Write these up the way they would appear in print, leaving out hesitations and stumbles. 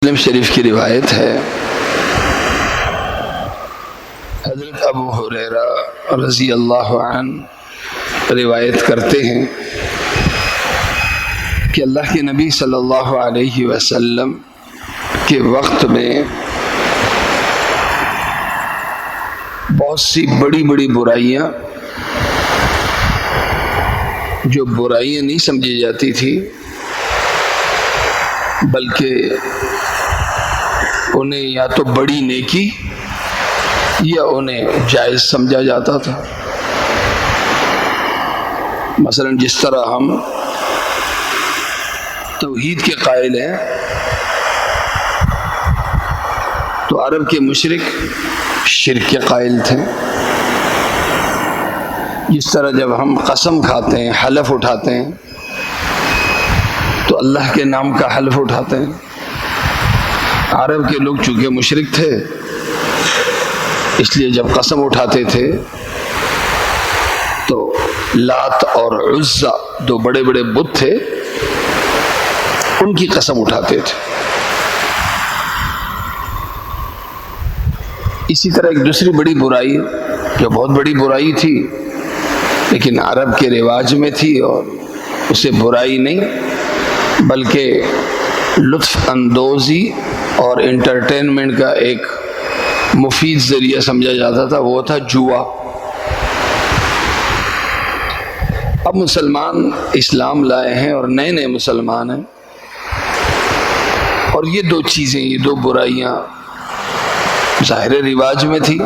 مسلم شریف کی روایت ہے، حضرت ابو ہریرہ رضی اللہ عنہ روایت کرتے ہیں کہ اللہ کے نبی صلی اللہ علیہ وسلم کے وقت میں بہت سی بڑی بڑی برائیاں جو برائیاں نہیں سمجھی جاتی تھی بلکہ انہیں یا تو بڑی نیکی یا انہیں جائز سمجھا جاتا تھا۔ مثلا جس طرح ہم توحید کے قائل ہیں تو عرب کے مشرک شرک کے قائل تھے۔ جس طرح جب ہم قسم کھاتے ہیں، حلف اٹھاتے ہیں تو اللہ کے نام کا حلف اٹھاتے ہیں۔ عرب کے لوگ چونکہ مشرک تھے اس لیے جب قسم اٹھاتے تھے تو لات اور عزا دو بڑے بڑے بت تھے، ان کی قسم اٹھاتے تھے۔ اسی طرح ایک دوسری بڑی برائی جو بہت بڑی برائی تھی لیکن عرب کے رواج میں تھی اور اسے برائی نہیں بلکہ لطف اندوزی اور انٹرٹینمنٹ کا ایک مفید ذریعہ سمجھا جاتا تھا، وہ تھا جوا۔ اب مسلمان اسلام لائے ہیں اور نئے نئے مسلمان ہیں اور یہ دو چیزیں، یہ دو برائیاں ظاہر رواج میں تھی۔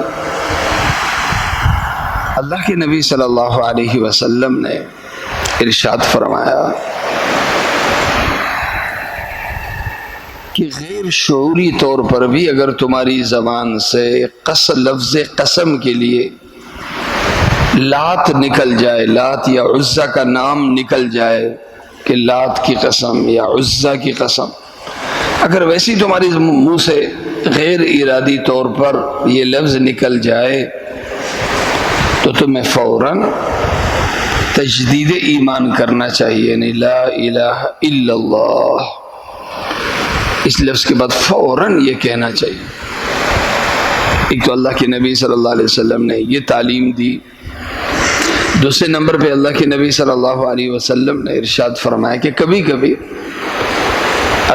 اللہ کے نبی صلی اللہ علیہ وسلم نے ارشاد فرمایا کہ غیر شعوری طور پر بھی اگر تمہاری زبان سے لفظ قسم کے لیے لات نکل جائے، لات یا عزا کا نام نکل جائے کہ لات کی قسم یا عزا کی قسم، اگر ویسی تمہاری منہ سے غیر ارادی طور پر یہ لفظ نکل جائے تو تمہیں فوراً تجدید ایمان کرنا چاہیے، یعنی لا الہ الا اللہ، اس لفظ کے بعد فوراً یہ کہنا چاہیے۔ ایک تو اللہ کے نبی صلی اللہ علیہ وسلم نے یہ تعلیم دی، دوسرے نمبر پہ اللہ کے نبی صلی اللہ علیہ وسلم نے ارشاد فرمایا کہ کبھی کبھی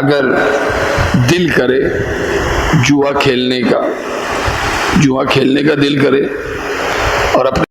اگر دل کرے جوا کھیلنے کا دل کرے اور اپنے